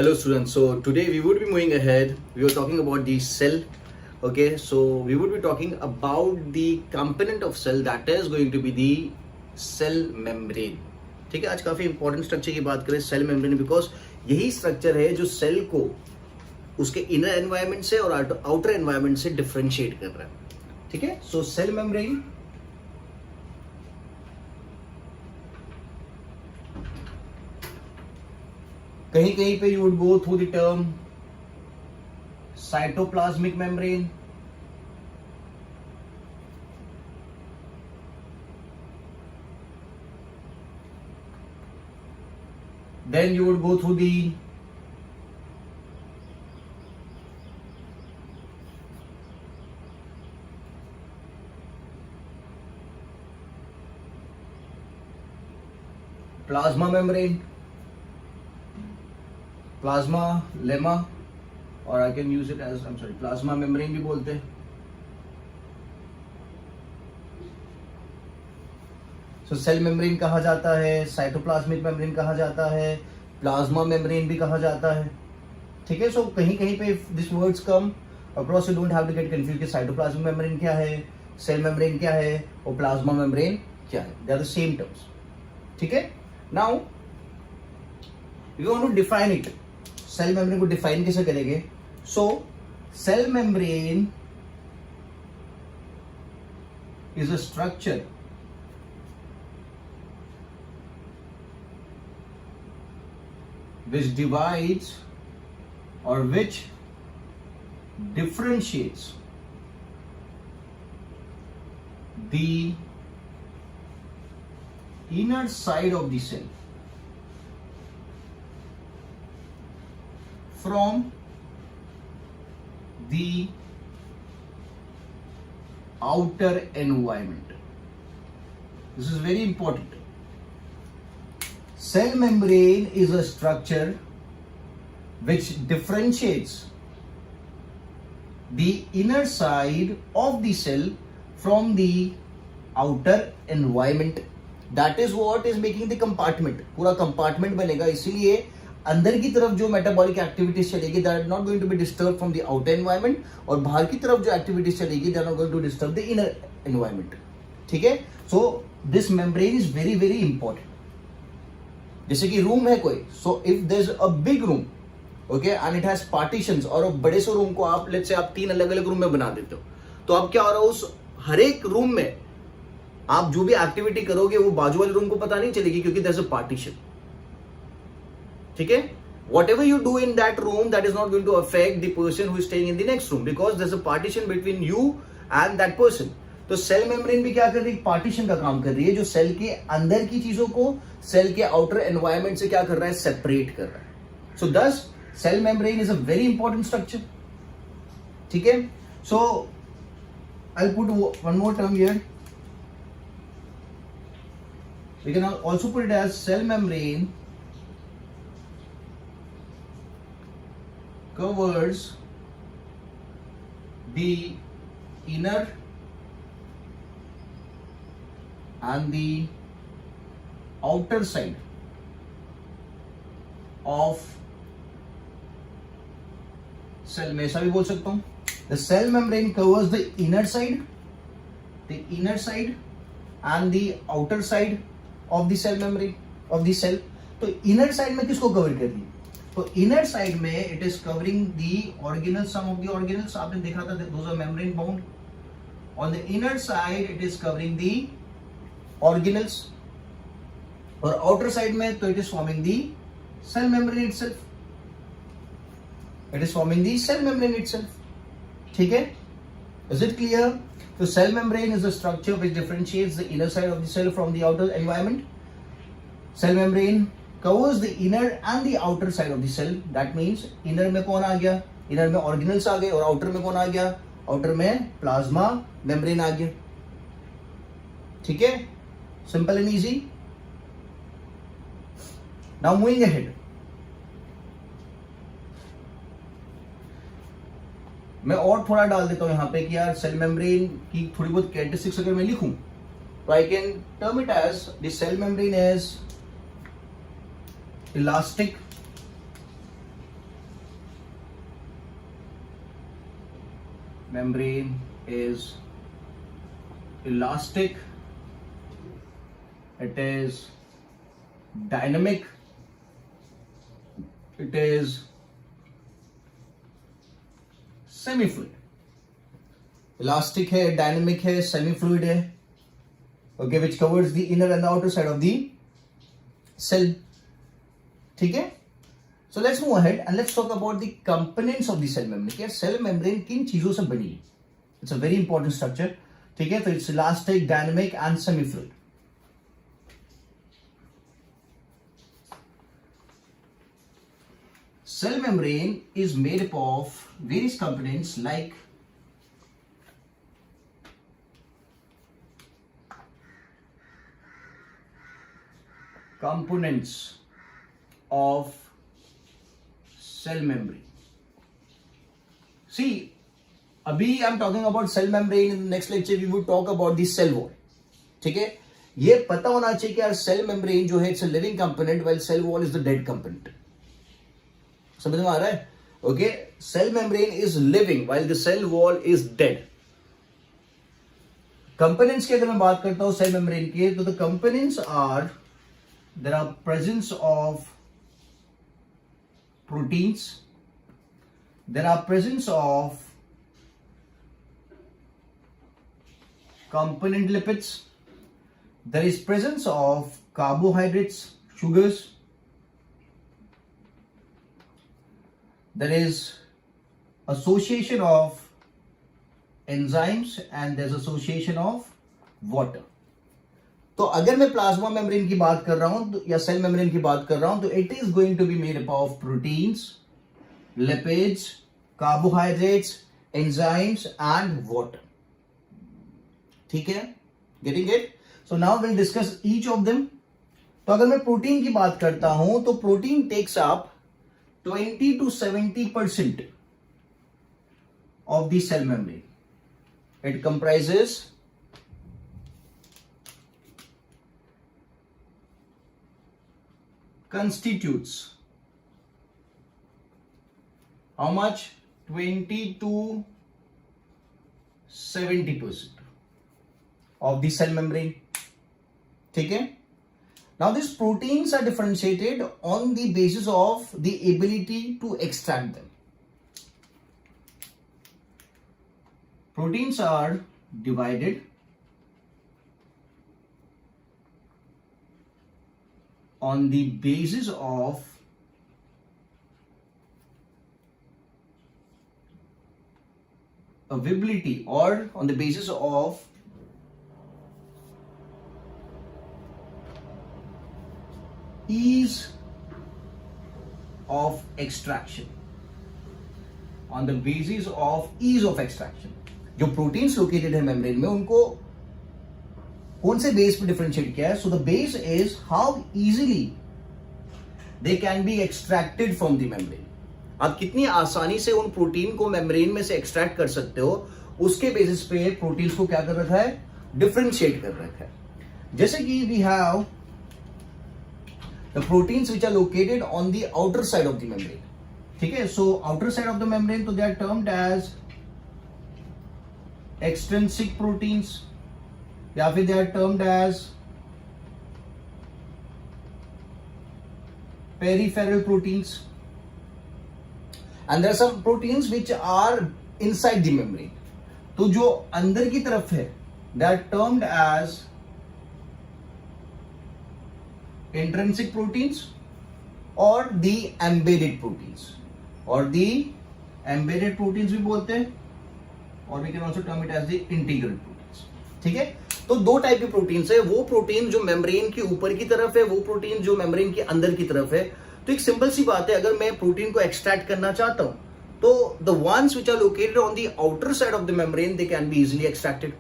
Hello students, so today we would be moving ahead. We were talking about the cell. Okay, so we would be talking about the component of cell that is going to be the cell membrane. ठीक है, आज काफी important structure की बात करें cell membrane, because यही structure है जो सेल को उसके इनर एनवायरनमेंट से और आउटर एनवायरनमेंट से डिफरेंशिएट कर रहा है. ठीक है, सो सेल मेम्ब्रेन कहीं कहीं पे you would go through the term cytoplasmic membrane, then you would go through the plasma membrane, plasma lemma, और I can use it as plasma membrane भी बोलते हैं. तो सेल मेम्ब्रेन कहा जाता है, साइटोप्लाज्मिक मेम्ब्रेन कहा जाता है, प्लाज्मा मेम्ब्रेन भी कहा जाता है. ठीक है, सो कहीं कहीं पे this words come across, you don't have to get confuse कि साइटोप्लाज्मिक मेम्ब्रेन क्या है, सेल मेम्ब्रेन क्या है और प्लाज्मा मेम्ब्रेन क्या है. They are the same terms. ठीक है, now we want to define it. Cell membrane को डिफाइन कैसे करेंगे? So cell membrane is a structure which divides or which differentiates the inner side of the cell from the outer environment. This is very important. Cell membrane is a structure which differentiates the inner side of the cell from the outer environment. That is what is making the compartment. पूरा compartment बनेगा, इसीलिए अंदर की तरफ जो metabolic activities चलेगी that are not going to be disturbed from the outer environment, और बाहर की तरफ जो activities चलेगी they are not going to disturb the inner environment. ठीक है, so this membrane is very very important. जैसे कि रूम है कोई, so if there is a big room, okay, and it has partitions, और बड़े से रूम को आप लेट्स से आप 3 अलग अलग रूम में बना देते हो, तो अब क्या हो रहा है, उस हर एक रूम में आप जो भी एक्टिविटी करोगे वो बाजू वाले रूम को पता नहीं चलेगी, क्योंकि देयर इज अ पार्टीशन. ठीक है, whatever you do in that room that is not going to affect the person who is staying in the next room, because there is a partition between you and that person. तो cell membrane भी क्या कर रही है? Partition का काम कर रही है, जो सेल के अंदर की चीजों को सेल के आउटर एनवायरनमेंट से क्या कर रहा है? सेपरेट कर रहा है. So this cell membrane is a very important structure. ठीक है, so I put one more term here. We can also put it as cell membrane covers the inner and the outer side of cell. मैं ऐसा भी बोल सकता हूं, the cell membrane covers the inner side and the outer side of the cell membrane of the cell. तो inner side में किसको cover कर रही है? तो inner side में it is covering the organelles, some of the organelles आपने देखा था, those are membrane bound. On the inner side it is covering the organelles, और outer side में तो it is forming the cell membrane itself. It is forming the cell membrane itself. ठीक है, is it clear? So cell membrane is a structure which differentiates the inner side of the cell from the outer environment. Cell membrane covers the inner and the outer side of the cell. That means inner में कौन आ गया? inner में organelles आ गए, और outer में कौन आ गया? outer में plasma membrane आ गया. ठीक है, simple and easy. Now moving ahead, मैं और थोड़ा डाल देता हूं यहां पे कि यार सेल मेम्ब्रेन की थोड़ी बहुत कैरेक्टरिस्टिक्स अगर मैं लिखूं तो I can term it as the cell membrane as elastic, membrane is elastic, it is dynamic, it is semi-fluid. Elastic है, dynamic है, semi-fluid है, okay, which covers the inner and the outer side of the cell. ठीक है? So let's move ahead and let's talk about the components of the cell membrane. क्या cell membrane किन चीजों से बनी है? It's a very important structure. ठीक है? तो it's elastic, dynamic and semi-fluid. Cell membrane is made up of various components like components of cell membrane. See, अभी I'm talking about cell membrane. In the next lecture we will talk about the cell wall. ठीक है? ये पता होना चाहिए कि यार cell membrane जो है it's a living component while cell wall is the dead component. समझ में आ रहा है? Okay, cell membrane is living while the cell wall is dead. Components की अगर मैं बात करता हूं cell membrane के, तो the components are there are presence of proteins, there are presence of component lipids, there is presence of carbohydrates, sugars, there is association of enzymes and there's association of water. तो अगर मैं plasma membrane की बात कर रहा हूं या cell membrane की बात कर रहा हूं तो it is going to be made up of proteins, lipids, carbohydrates, enzymes and water. ठीक है? Getting it? So now will discuss each of them. तो अगर मैं प्रोटीन की बात करता हूं तो protein takes up 20 to 70% of the cell membrane. It comprises constitutes how much? 20 to 70% of the cell membrane. ठीक है? Now these proteins are differentiated on the basis of the ability to extract them. Proteins are divided on the basis of availability or on the basis of ease of extraction. On the basis of ease of extraction. जो proteins located है membrane में उनको कौन से base पे differentiate किया है? So the base is how easily they can be extracted from the membrane. आप कितनी आसानी से उन प्रोटीन को मेम्ब्रेन में से एक्सट्रैक्ट कर सकते हो, उसके बेसिस पे प्रोटीन्स को क्या कर रखा है? डिफरेंशिएट कर रखा है. जैसे कि we have the proteins which are located on the outer side of the membrane. ठीक है? So outer side of the membrane, तो they are termed as extrinsic proteins या फिर they are termed as peripheral proteins, and there are some proteins which are inside the membrane. तो जो अंदर की तरफ है they are termed as intrinsic proteins or the embedded proteins, और the embedded proteins भी बोलते हैं, और we can also term it as the integral proteins. ठीक है? तो दो टाइप के प्रोटीन्स है. वो प्रोटीन जो मेम्ब्रेन के ऊपर की तरफ है, वो प्रोटीन जो मेम्ब्रेन के अंदर की तरफ है. तो एक सिंपल सी बात है, अगर मैं प्रोटीन को एक्सट्रैक्ट करना चाहता हूं तो the ones which are located on the outer side of the membrane they can be easily extracted.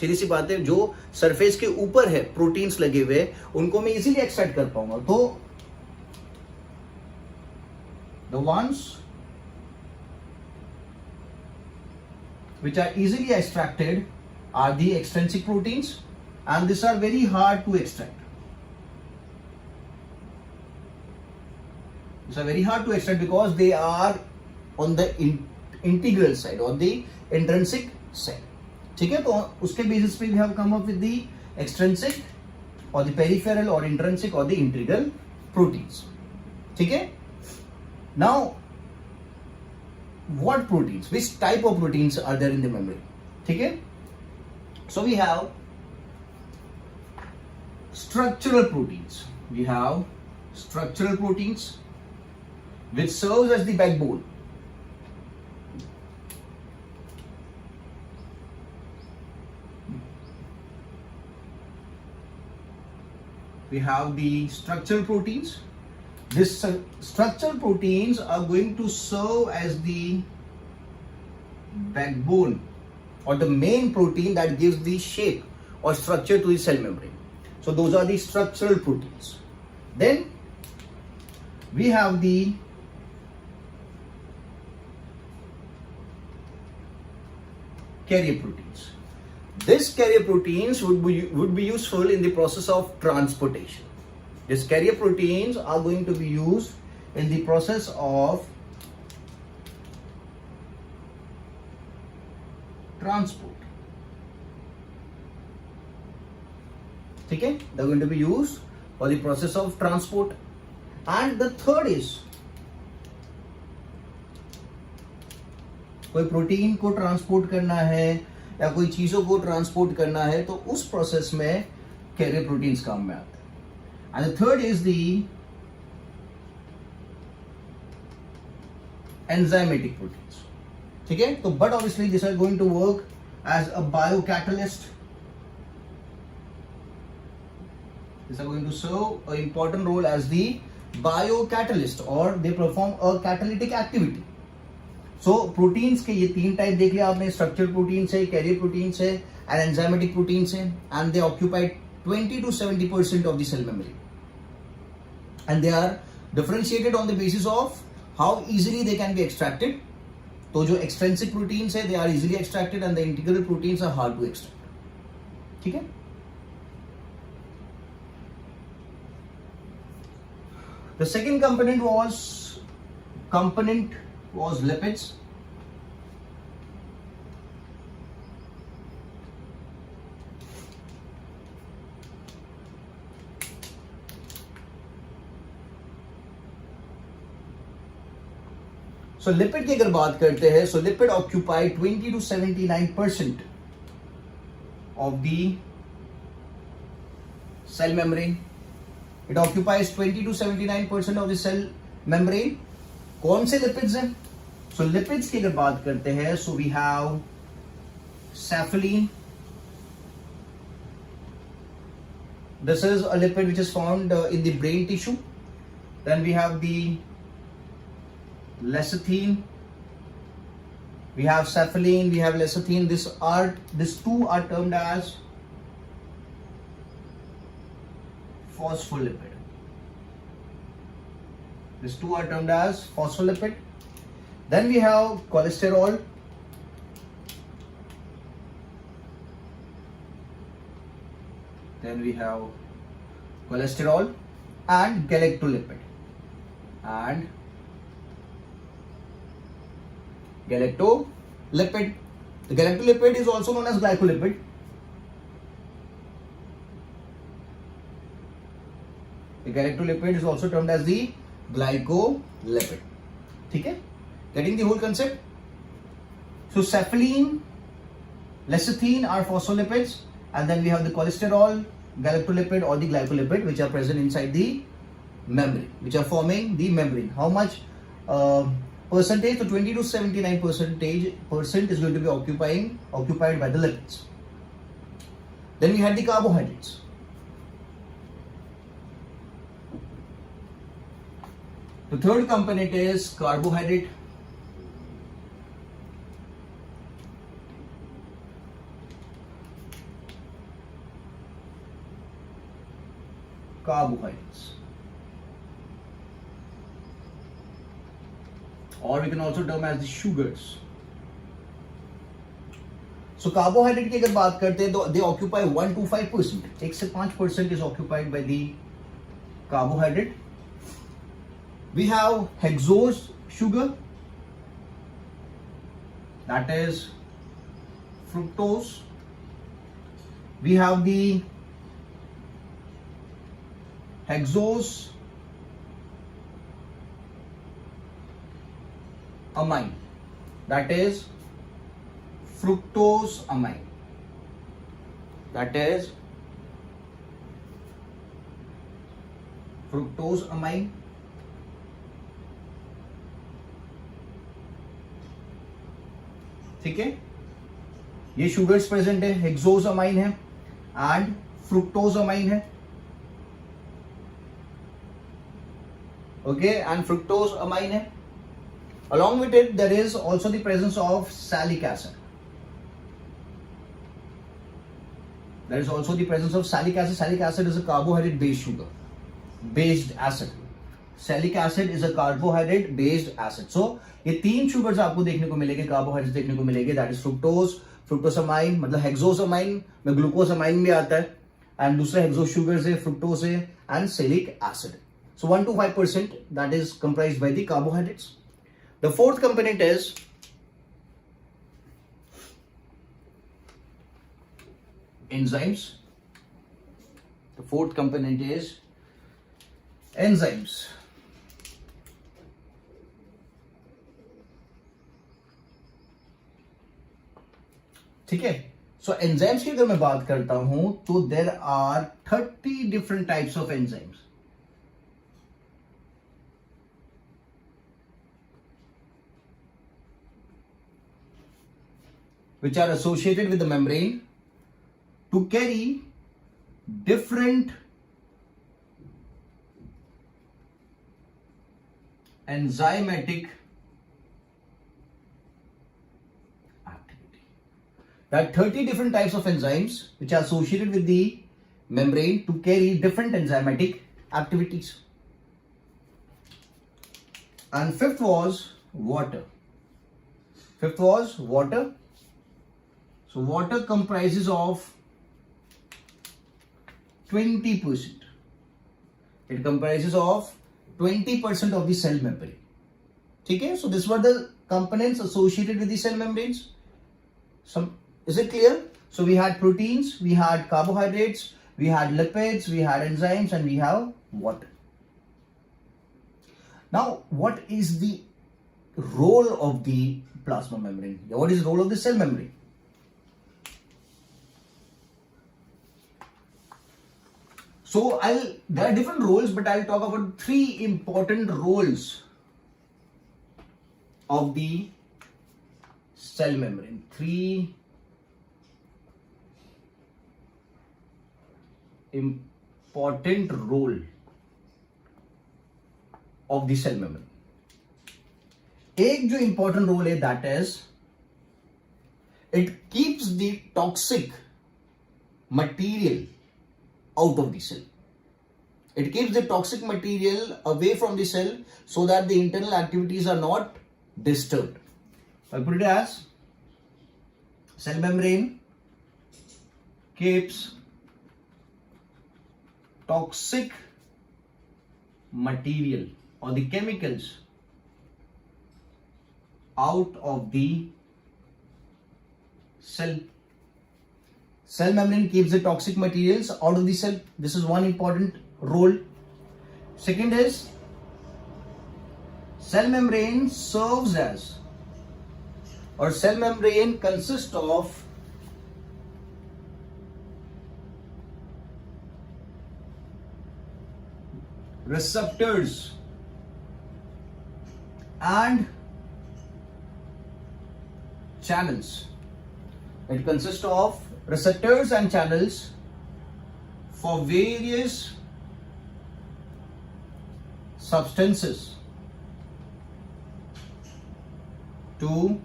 सीधी सी बात है, जो सरफेस के ऊपर है प्रोटीन्स लगे हुए उनको मैं इजीली एक्सट्रैक्ट कर पाऊंगा. तो the once which are easily extracted are the extrinsic proteins, and these are very hard to extract. These are very hard to extract because they are on the integral side और the intrinsic side. ठीक है, तो उसके basis पे we have come up with the extrinsic और the peripheral और intrinsic और the integral proteins. ठीक है, now what proteins, which type of proteins are there in the memory? ठीक है, so we have structural proteins. We have structural proteins which serves as the backbone. We have the structural proteins. These structural proteins are going to serve as the backbone or the main protein that gives the shape or structure to the cell membrane. So those are the structural proteins. Then we have the carrier proteins. These carrier proteins would be useful in the process of transportation. These carrier proteins are going to be used in the process of transport. Okay, they're going to be used for the process of transport. And the third is, कोई protein को transport करना है या कोई चीजों को transport करना है तो उस प्रोसेस में कैरियर प्रोटीन्स काम में आते हैं. And the third is the enzymatic proteins. ठीक है, तो but obviously these are going to work as a biocatalyst. These are going to serve an important role as the biocatalyst or they perform a catalytic activity. So proteins के ये तीन type देख लिया आपने, structural proteins है, carrier proteins है and enzymatic proteins है, and they occupy 20 to 70% of the cell memory, and they are differentiated on the basis of how easily they can be extracted. तो जो extrinsic proteins है, they are easily extracted and the integral proteins are hard to extract. ठीक है, the second component was lipids. So lipid की अगर बात करते हैं, so lipid occupy 20 to 79% of the cell membrane. It occupies 20 to 79% of the cell membrane. कौन से lipids हैं? So lipids की अगर बात करते हैं, so we have cephalin. This is a lipid which is found in the brain tissue. Then we have the lecithin. We have cephalin, we have lecithin. These two are termed as phospholipid. These two are termed as phospholipid. Then we have cholesterol. Then we have cholesterol and galactolipid. And galactolipid. The galactolipid is also known as glycolipid. The galactolipid is also termed as the glycolipid. ठीक है, getting the whole concept? So cephalin, lecithin are phospholipids, and then we have the cholesterol, galactolipid or the glycolipid, which are present inside the membrane, which are forming the membrane. How much percentage? So 20 to 79% is going to be occupied by the lipids. Then we had the carbohydrates. The third component is carbohydrate. Carbohydrates, or we can also term as the sugars. So carbohydrate की अगर बात करते हैं तो they occupy 1 to 5%. 1 से 5% is occupied by the carbohydrate. We have hexose sugar. that is fructose. We have the hexose amine, that is fructose amine, that is fructose amine. ठीक है, ये शुगर्स प्रेजेंट है, हेक्सोज अमाइन है and fructose amine है. Okay, and fructose amine है. Along with it, there is also the presence of salic acid. There is also the presence of salic acid. Salic acid is a carbohydrate based sugar, based acid. Salic acid is a carbohydrate based acid. So ये तीन sugars आपको देखने को मिलेंगे, carbohydrate देखने को मिलेंगे. That is fructose, फ्रुक्टोसामाइन मतलब हेक्सोसामाइन में ग्लूकोसामाइन भी आता है, एंड दूसरे हेक्सो शुगर है, फ्रुक्टोज है and सैलिक acid. So 1 to 5% that is comprised by the carbohydrates. The fourth component is enzymes. The fourth component is enzymes. ठीक है, सो एंजाइम्स की अगर मैं बात करता हूं तो there are 30 different types of enzymes. which are associated with the membrane to carry different enzymatic activity. There are 30 different types of enzymes which are associated with the membrane to carry different enzymatic activities. And fifth was water. Fifth was water. So water comprises of 20%. It comprises of 20% of the cell membrane. ठीक है, so these were the components associated with the cell membranes. Is it clear? So we had proteins, we had carbohydrates, we had lipids, we had enzymes, and we have water. Now, what is the role of the plasma membrane? What is the role of the cell membrane? So there are different roles, but I'll talk about 3 important roles of the cell membrane. 3 important role of the cell membrane. एक जो important role है, that is it keeps the toxic material out of the cell. It keeps the toxic material away from the cell so that the internal activities are not disturbed. I put it as cell membrane keeps toxic material or the chemicals out of the cell. Cell membrane keeps the toxic materials out of the cell. This is one important role. Second is cell membrane serves as, or cell membrane consists of receptors and channels. It consists of receptors and channels for various substances to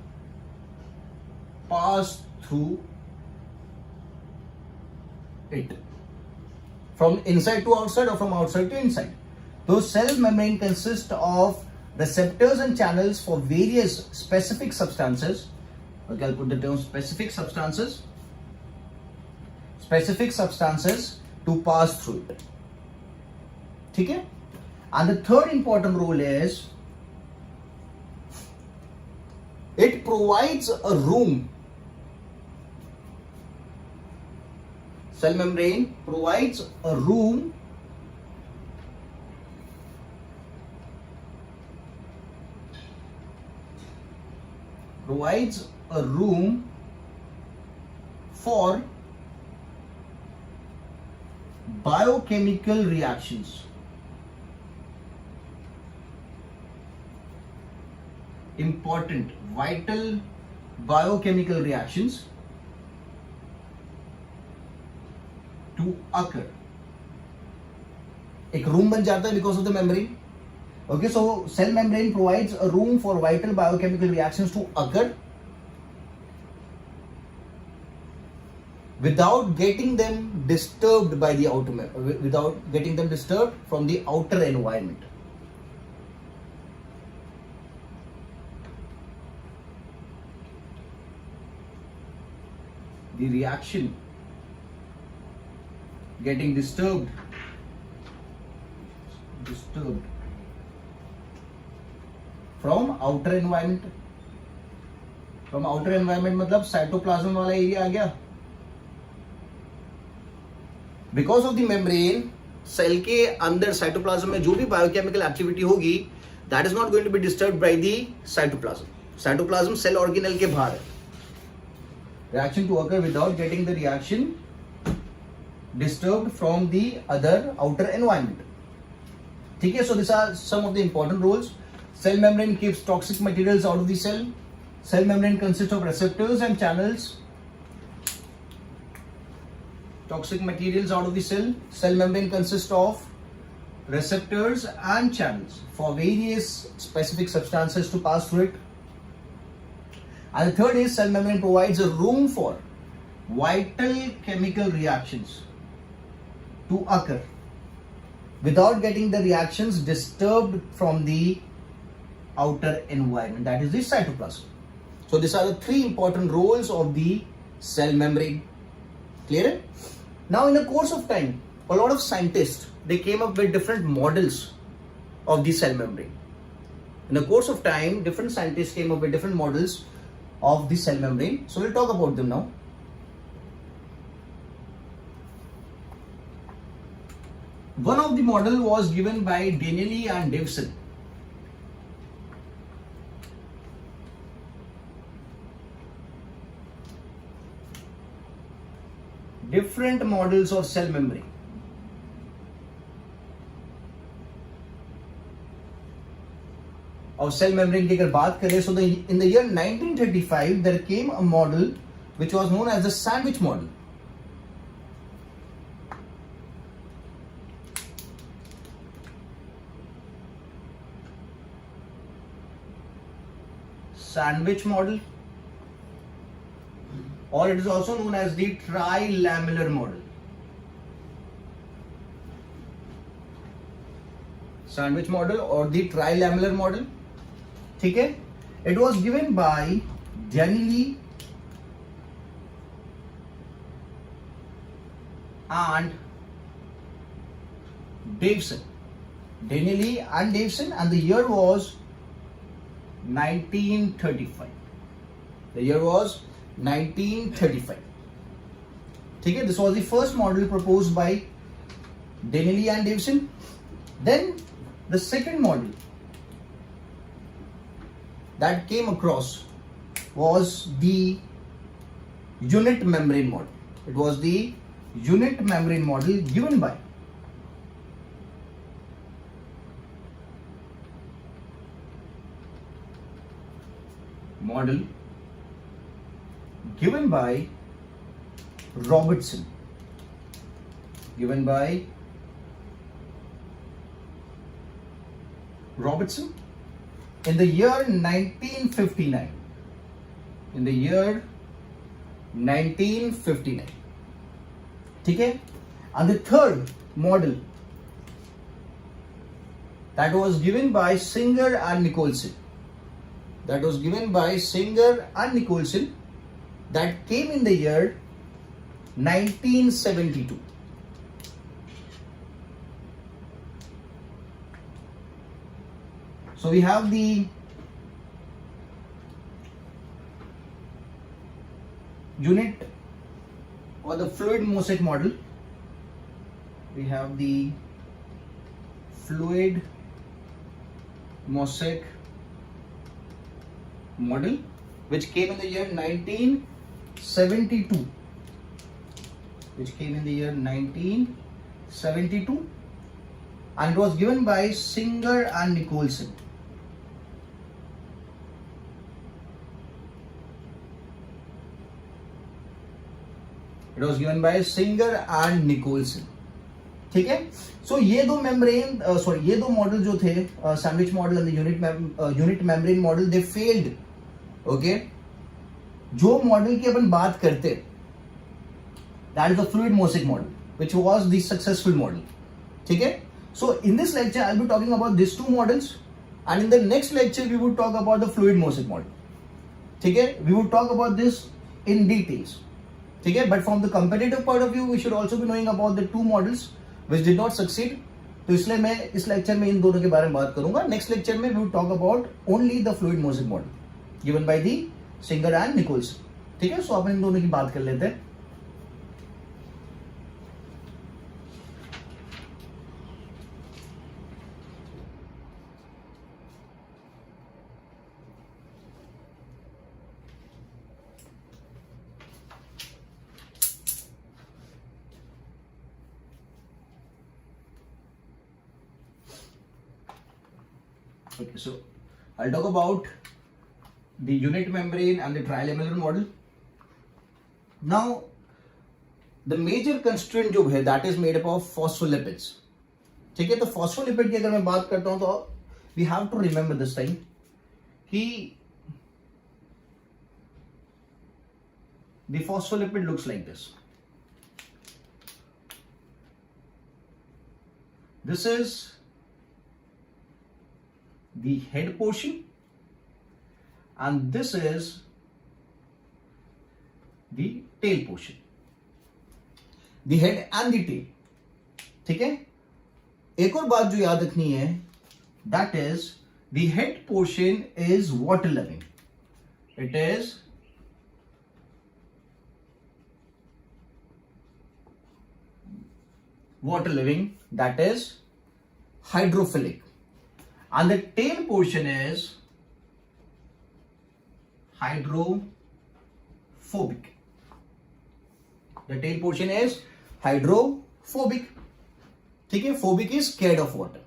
pass through it, from inside to outside or from outside to inside. Those cell membrane consist of receptors and channels for various specific substances. Okay, I'll put the term specific substances to pass through it. Okay? And the third important role is it it provides a room. Cell membrane provides a room for biochemical reactions. Important, vital biochemical reactions to occur. एक room बन जाता है because of the membrane. Okay, so cell membrane provides a room for vital biochemical reactions to occur without getting them disturbed by the without getting them disturbed from the outer environment. The reaction getting disturbed from outer environment. From outer environment मतलब cytoplasm वाला area आ गया. Because of the membrane, cell के अंदर cytoplasm में जो भी biochemical activity होगी, that is not going to be disturbed by the cytoplasm. Cytoplasm cell organelle के बाहर है. Reaction to occur without getting the reaction disturbed from the other outer environment. ठीक है, so these are some of the important roles. Cell membrane keeps toxic materials out of the cell. Cell membrane consists of receptors and channels. Toxic materials out of the cell. Cell membrane consists of receptors and channels for various specific substances to pass through it. And the third is cell membrane provides a room for vital chemical reactions to occur without getting the reactions disturbed from the outer environment, that is the cytoplasm. So these are the three important roles of the cell membrane. Clear? Now in the course of time, a lot of scientists, they came up with different models of the cell membrane. In the course of time, different scientists came up with different models of the cell membrane. So we'll talk about them now. One of the model was given by Danieli and Davison. Different models of cell membrane. Of cell membrane की अगर बात करें, so in the year 1935 there came a model which was known as the sandwich model. Sandwich model, or it is also known as the trilamellar model. Sandwich model or the trilamellar model. ठीक है, it was given by Danieli and Davison. Danieli and Davison, and the year was 1935. The year was 1935. ठीक है, this was the first model proposed by Danieli and Davison. Then the second model that came across was the unit membrane model. It was the unit membrane model given by Robertson. Given by Robertson in the year 1959. In the year 1959. ठीक है, and the third model that was given by Singer and Nicholson. That was given by Singer and Nicholson, that came in the year 1972. So we have the unit or the fluid mosaic model. We have the fluid mosaic model, which came in the year 1972. Which came in the year 1972, and it was given by Singer and Nicholson. It was given by Singer and Nicholson. ठीक है. So ये दो membrane, ये दो model जो थे, sandwich model and unit membrane model, they failed. Okay, जो model की अपन बात करते, that is the fluid mosaic model, which was the successful model. ठीक है. So in this lecture I'll be talking about these two models, and in the next lecture we would talk about the fluid mosaic model. ठीक है. We would talk about this in details. ठीक है. But from the competitive point of view we should also be knowing about the two models which did not succeed. तो इसलिए मैं इस lecture में इन दोनों के बारे में बात करूंगा. नेक्स्ट लेक्चर में we would talk about only the fluid mosaic model given by the Singer and Nicholson. ठीक है. So अपन इन दोनों की बात कर लेते हैं. Okay, so I'll talk about the unit membrane and the trilamellar model. Now, the major constituent जो है, that is made up of phospholipids. ठीक है. तो phospholipid की अगर मैं बात करता हूं तो we have to remember this time कि the phospholipid looks like this. This is the head portion, and this is the tail portion. The head and the tail. ठीक है. एक और बात जो याद रखनी है, that is the head portion is water loving. It is water loving, that is hydrophilic. And the tail portion is hydrophobic. The tail portion is hydrophobic. ठीक है. Phobic is scared of water.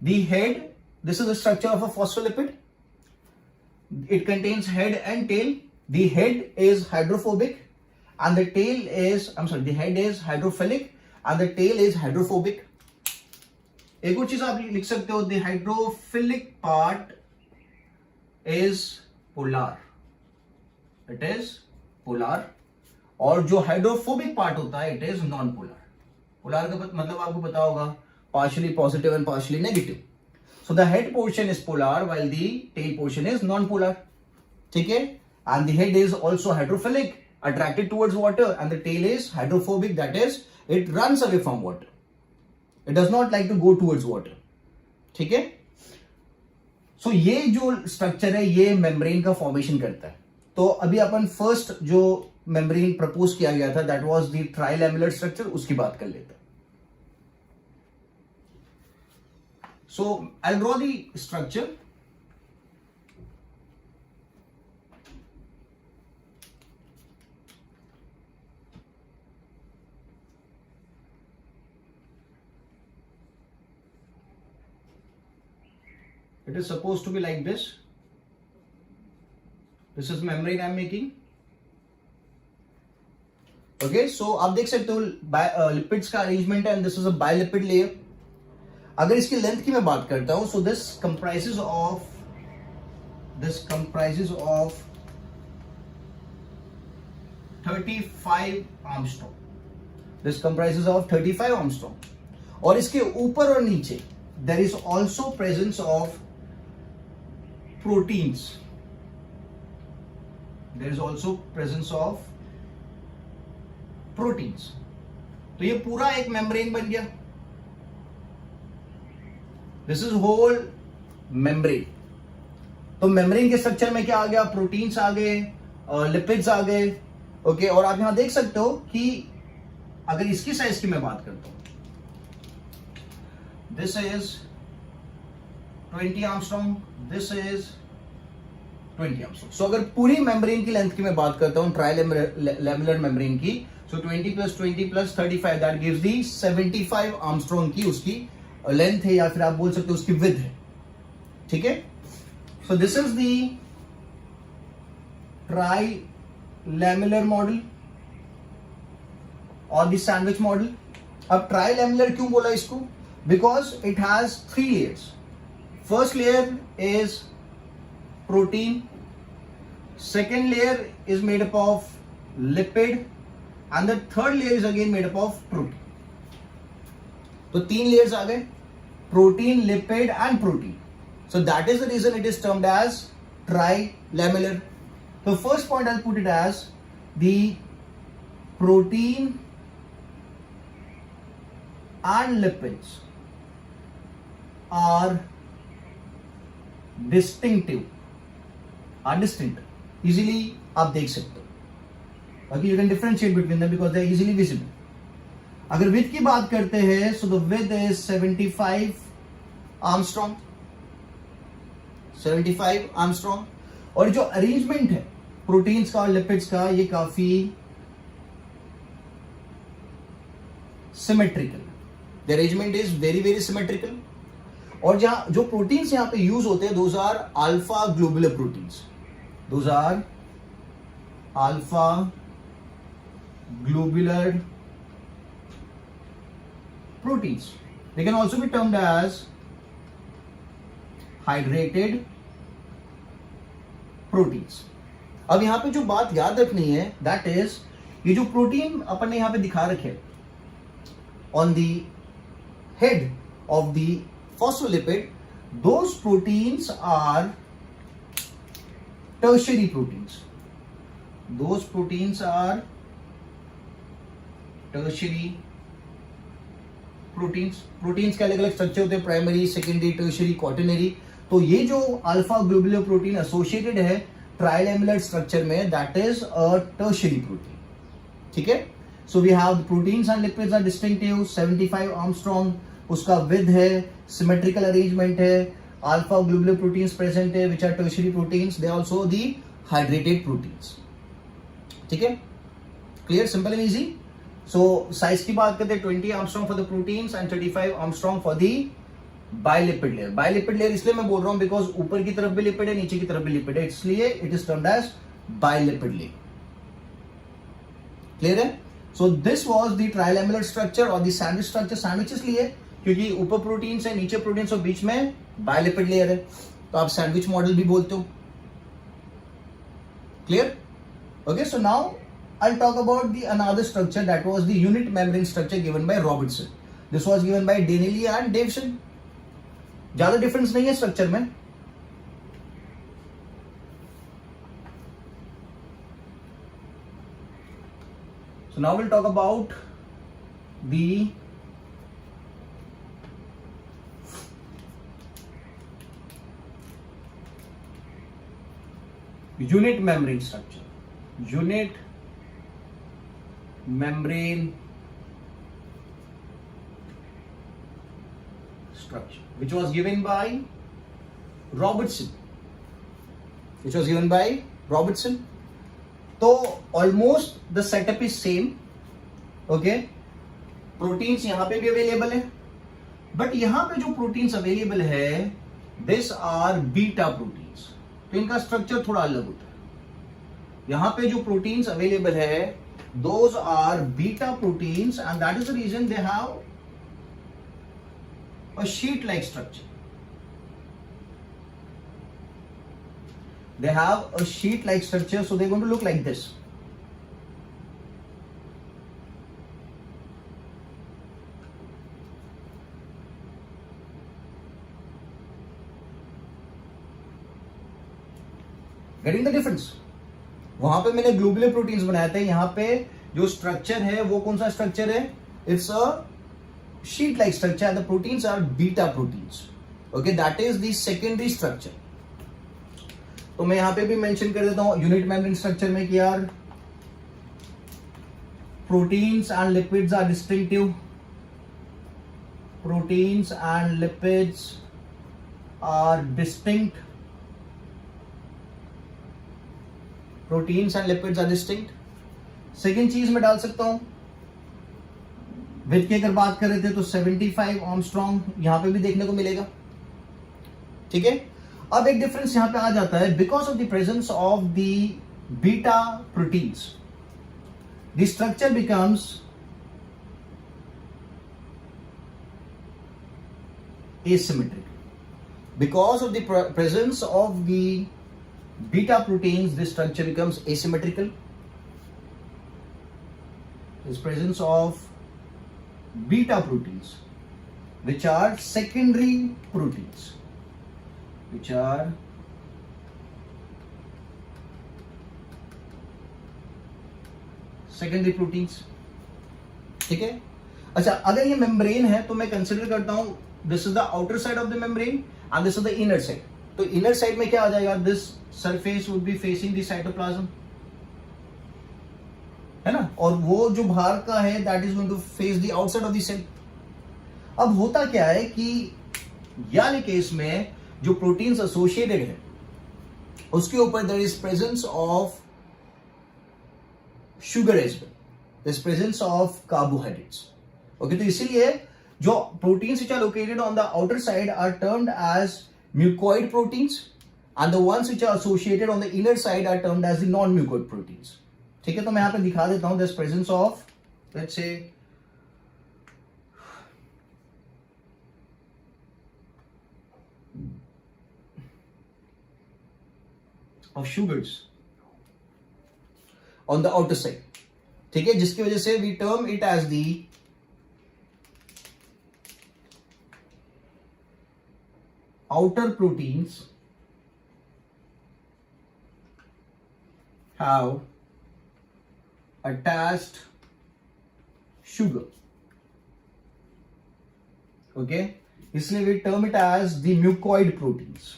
The head, this is the structure of a phospholipid. It contains head and tail. The head is hydrophobic and the tail is, the head is hydrophilic and the tail is hydrophobic. एक और चीज आप लिख सकते हो, the hydrophilic part is polar. It is polar. और जो hydrophobic part होता है, it is non polar. Polar का मतलब आपको पता होगा, partially positive and partially negative. So the head portion is polar while the tail portion is non polar. ठीक है. And the head is also hydrophilic, attracted towards water, and the tail is hydrophobic, that is it runs away from water. It does not like to go towards water. ठीक है. सो ये जो structure है, ये membrane का formation करता है. तो अभी अपन फर्स्ट जो मेम्ब्रेन प्रपोज किया गया था, that was the trilamellar structure, उसकी बात कर लेते हैं. So I draw the structure. It is supposed to be like this. This is membrane I am making. Okay, so आप देख सकते हो लिपिड्स का अरेंजमेंट है, and this is a bilipid layer. अगर इसकी लेंथ की मैं बात करता हूं, so this comprises of 35 Armstrong. This comprises of 35 Armstrong. और इसके ऊपर और नीचे there is also presence of proteins. There is also presence of proteins. तो ये पूरा एक मेम्ब्रेन बन गया. This is whole membrane. तो मेम्ब्रेन के स्ट्रक्चर में क्या आ गया? प्रोटीन्स आ गए, लिपिड्स आ गए, ओके और आप यहां देख सकते हो कि अगर इसकी साइज की मैं बात करता हूं, this is 20 Armstrong, this is 20 Armstrong. So अगर पूरी मेम्ब्रेन की लेंथ की मैं बात करता हूं, ट्राइलेमुलर मेम्ब्रेन की, सो 20 + 20 + 35 दैट गिव्स दी 75 आर्मस्ट्रॉन्ग की उसकी लेंथ है, या फिर आप बोल सकते हो उसकी विड्थ है। ठीक है, so this is the trilamellar model और दी सैंडविच मॉडल। अब ट्राइलेमुलर क्यों बोला इसको? Because it has 3 layers. First layer is protein, second layer is made up of lipid and the third layer is again made up of protein. तो 3 layers आ गए, protein, lipid and protein. So that is the reason it is termed as trilamellar. The first point I'll put it as the protein and lipids are distinct, easily आप देख सकते हो, बाकी you can differentiate between them because they are easily visible. अगर with की बात करते हैं, so the width is 75 Armstrong, 75 Armstrong. और जो अरेंजमेंट है प्रोटीन्स का और लिपिड्स का, ये काफी symmetrical, the arrangement is very very symmetrical. और जहां जो प्रोटीन्स यहां पे यूज होते हैं, those are alpha globular proteins, those are alpha globular proteins. They can also be termed as hydrated proteins. अब यहां पे जो बात याद रखनी है, that is ये जो प्रोटीन अपन ने यहां पे दिखा रखे on the head of the phospholipid, those proteins are tertiary proteins. Those proteins are tertiary proteins. Proteins के अलग अलग स्ट्रक्चर होते हैं, प्राइमरी, सेकेंडरी, टर्शियरी, क्वाटरनरी। तो ये जो अल्फा ग्लोबुलर प्रोटीन एसोसिएटेड है ट्राइलेमुलर स्ट्रक्चर में, that is a tertiary protein. ठीक है, so we have proteins and lipids are distinctive, 75 angstrom उसका विद है, सिमेट्रिकल अरेंजमेंट है, alpha globular proteins present है which are tertiary proteins, they are also the hydrated proteins. ठीक है, clear, simple and easy. So size की बात करते हैं, 20 Armstrong for the proteins and 35 Armstrong for the bilipid layer. Bilipid layer इसलिए मैं बोल रहा हूं बिकॉज ऊपर की तरफ भी लिपिड है, नीचे की तरफ भी लिपिड है, इसलिए it is termed as bilipid layer. Clear है? So this was the trilamellar structure or the sandwich structure. Sandwich इसलिए क्योंकि ऊपर प्रोटीन्स है, नीचे प्रोटीन्स और बीच में बायलिपिड लेयर है, तो आप सैंडविच मॉडल भी बोलते हो। Clear? Okay, so now I talk about the another structure that was the unit membrane structure given by Robertson. This was given by Danielli and Davson. ज्यादा डिफरेंस नहीं है स्ट्रक्चर में। So now will talk about the unit membrane structure. Unit membrane structure, which was given by Robertson. तो almost the setup is same. Okay, proteins यहां पे भी available है, but यहां पे जो प्रोटीन्स अवेलेबल है, दिस आर बीटा प्रोटीन्स, तो इनका स्ट्रक्चर थोड़ा अलग होता है। यहां पे जो प्रोटीन्स अवेलेबल है, those are beta proteins and that is the reason they have a sheet like structure. They have a sheet like structure, so they're going to look like this. Getting the difference? वहां पे मैंने globular proteins बनाए थे, यहां पे जो structure है वो कौन सा स्ट्रक्चर है? It's a sheet like structure and the proteins are beta proteins. Okay, that is the secondary structure. तो मैं यहां पे भी मेंशन कर देता हूं यूनिट मेम्ब्रेन स्ट्रक्चर में कि यार proteins and lipids are distinctive. Proteins and lipids are distinct. Proteins and lipids are distinct. Second चीज मैं डाल सकता हूं, वेट की अगर बात कर रहे थे तो 75 आर्मस्ट्रॉन्ग यहां पे भी देखने को मिलेगा, ठीक है। अब एक डिफरेंस यहां पे आ जाता है, because of the presence of the beta proteins the structure becomes asymmetric. Because of the presence of the beta proteins, this structure becomes asymmetrical. This presence of beta proteins, which are secondary proteins, which are secondary proteins, ठीक है। अच्छा, अगर ये membrane है तो मैं consider करता हूं this is the outer side of the membrane and this is the inner side. तो इनर साइड में क्या आ जाएगा, this surface would be facing the cytoplasm, है ना, और वो जो बाहर का है that is going to face the outside of the cell. अब होता क्या है कि यानी केस में जो प्रोटीन्स एसोसिएटेड है उसके ऊपर there is presence of sugar as well, there is presence of carbohydrates, okay. तो इसीलिए जो proteins which are located on the outer side are termed as mucoid proteins and the ones which are associated on the inner side are termed as the non-mucoid proteins, ठीक है। तो मैं यहां पे दिखा देता हूं, this presence of let's say of sugars on the outer side, ठीक है, जिसकी वजह से we term it as the outer proteins have attached sugar, okay, इसलिए we term it as the mucoid proteins.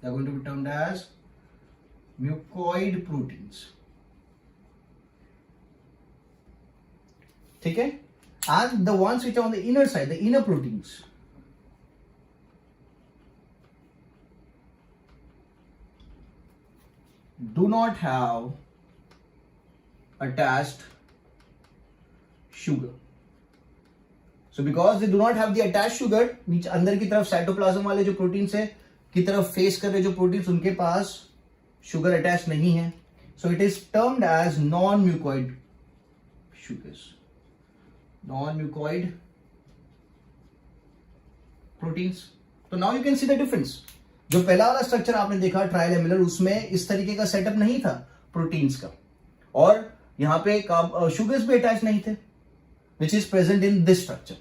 They are going to be termed as mucoid proteins, ठीक है। and the ones which are on the inner side, the inner proteins, do not have attached sugar. So because they do not have the attached sugar, नीचे अंदर की तरफ cytoplasm वाले जो proteins है की तरफ फेस कर रहे जो प्रोटीन्स, उनके पास शुगर अटैच नहीं है, so it is termed as non-mucoid sugars, non-mucoid proteins. तो now you can see the difference. जो पहला वाला स्ट्रक्चर आपने देखा ट्राइलेमुलर, उसमें इस तरीके का सेटअप नहीं था प्रोटीन्स का, और यहां पे शुगर्स भी अटैच नहीं थे, which is present in this structure,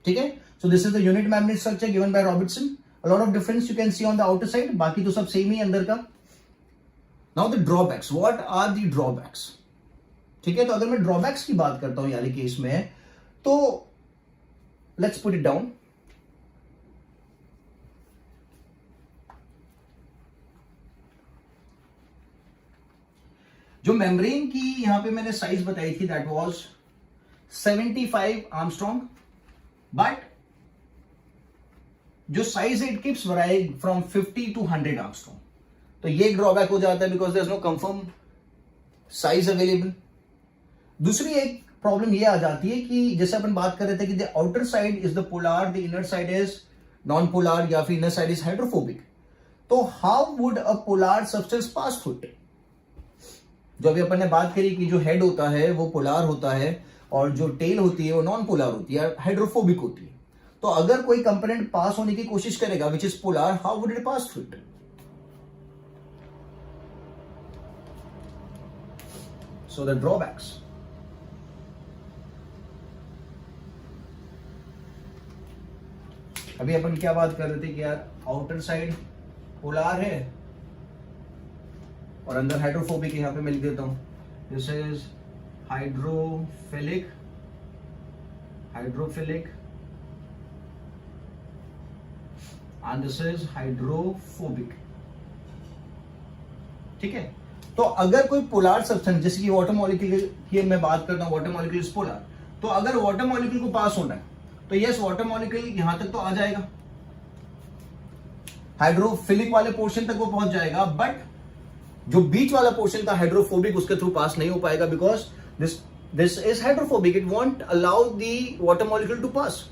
ठीक है। So this is the unit membrane structure given by Robertson. A lot of difference you can see on the outer side, बाकी तो सब सेम ही अंदर का। Now the drawbacks, what are the drawbacks, ठीक है। तो अगर मैं ड्रॉबैक्स की बात करता हूं यानी केस में, तो लेट्स पुट इट डाउन। जो मेम्ब्रेन की यहां पे मैंने साइज बताई थी दैट वाज 75 आर्मस्ट्रॉन्ग, बट जो size it keeps varying from 50 to 100 angstrom. तो ये ड्रॉबैक हो जाता है because there is no confirm size available. दूसरी एक प्रॉब्लम ये आ जाती है कि जैसे अपन बात कर रहे थे कि the outer side is the polar, the inner side is non polar, या फिर इनर साइड इज हाइड्रोफोबिक। तो how would a polar substance pass through it? जो अभी अपन ने बात करी कि जो हेड होता है वो पोलार होता है और जो टेल होती है वो नॉन पोलार होती है, हाइड्रोफोबिक होती है। तो अगर कोई कंपोनेंट पास होने की कोशिश करेगा which is polar, how would it pass through it? So the drawbacks, अभी अपन क्या बात कर रहे थे कि यार आउटर साइड पोलार है और अंदर हाइड्रोफोबिक, यहां पे मैं लिख देता हूं this is hydrophilic, hydrophilic and this is hydrophobic, ठीक है। तो अगर कोई पोलर सब्सटेंस, जैसे कि वाटर मॉलिक्यूल की मैं बात करता हूँ, वाटर मॉलिक्यूल इज पोलर, तो अगर वाटर मॉलिक्यूल को पास होना है तो यस वाटर मॉलिक्यूल यहां तक तो आ जाएगा, हाइड्रोफिलिक वाले पोर्शन तक वो पहुंच जाएगा, बट जो बीच वाला पोर्शन था हाइड्रोफोबिक, उसके थ्रू पास नहीं हो पाएगा, because this is hydrophobic, it won't allow the water molecule to pass.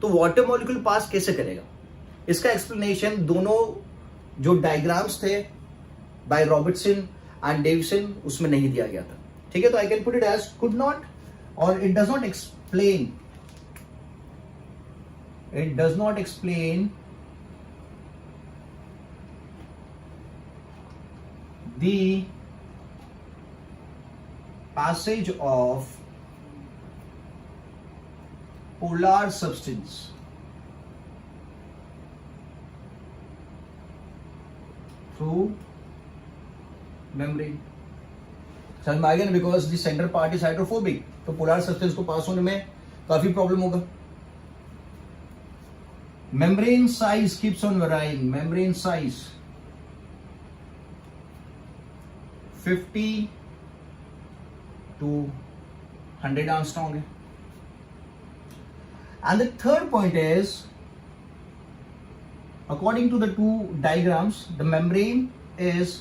तो वाटर मॉलिक्यूल पास कैसे करेगा, इसका एक्सप्लेनेशन दोनों जो डायग्राम्स थे बाय रॉबर्टसन एंड डेविसन उसमें नहीं दिया गया था, ठीक है। तो I can put it as could not, और it does not explain the passage of polar substance through membrane। समझ में आ गया ना, because the centre part is hydrophobic, तो पोलर सब्सटेंस को पास होने में काफी प्रॉब्लम होगा। Membrane size keeps on varying, membrane size 50 to 100 Armstrong है। And the third point is, according to the two diagrams, the membrane is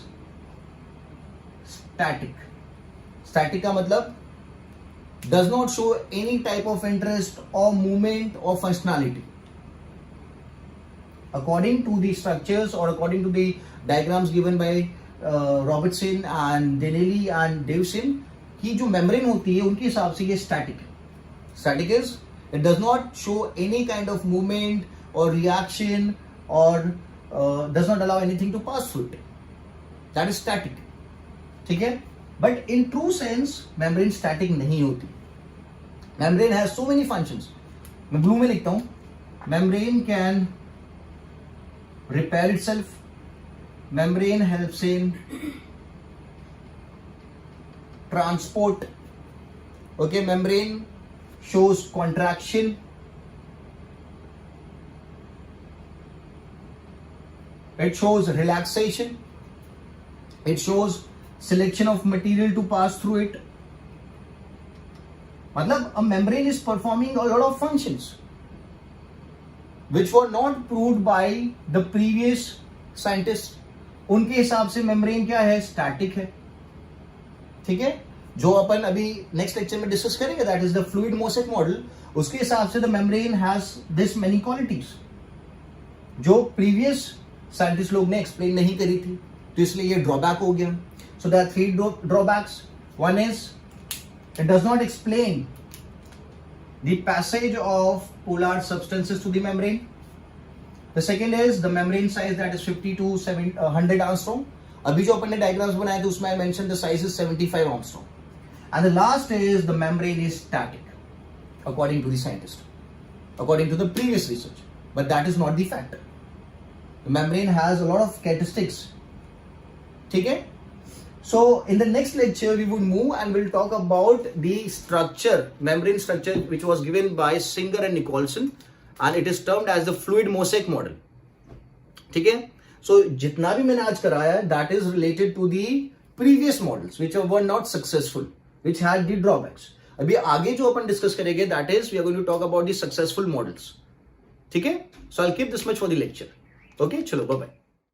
static. Static का मतलब does not show any type of interest or movement or functionality. According to the structures or according to the diagrams given by Robertson and Danielli and Davson की जो membrane होती है उनके हिसाब से ये स्टैटिक है। Static is it does not show any kind of movement और रिएक्शन और does not allow anything to pass through it, that is static, ठीक है। But in true sense membrane static नहीं होती। Membrane has so many functions, मैं blue में लिखता हूं, membrane can repair itself, membrane helps in transport, okay, membrane shows contraction, it shows relaxation, it shows selection of material to pass through it। मतलब a membrane is performing a lot of functions which were not proved by the previous scientists। उनके हिसाब से membrane क्या है, static है, ठीक है। जो अपन अभी नेक्स्ट लेक्चर में डिस्कस करेंगे, that is the fluid mosaic model, उसके हिसाब से the membrane has this many qualities जो प्रीवियस साइंटिस्ट लोग ने एक्सप्लेन नहीं करी थी, तो इसलिए ये ड्रॉबैक हो गया। So there are 3 drawbacks. One is it does not explain the passage of polar substances to the membrane. The second is the membrane size, that is 50 to 100 Armstrong। अभी जो अपन ने डायग्राम्स बनाए थे उसमें I mentioned the size is 75 Armstrong। And the last is the membrane is static, according to the scientist, according to the previous research, but that is not the fact। The membrane has a lot of characteristics, ठीक है। So in the next lecture we would move and we'll talk about the structure, membrane structure, which was given by Singer and Nicholson, and it is termed as the fluid mosaic model, ठीक है। So जितना भी मैंने आज कराया that is related to the previous models which were not successful, which had the drawbacks। अभी आगे जो अपन डिस्कस करेंगे that is we are going to talk about the successful models, ठीक है। So I'll keep this much for the lecture, okay, चलो bye bye.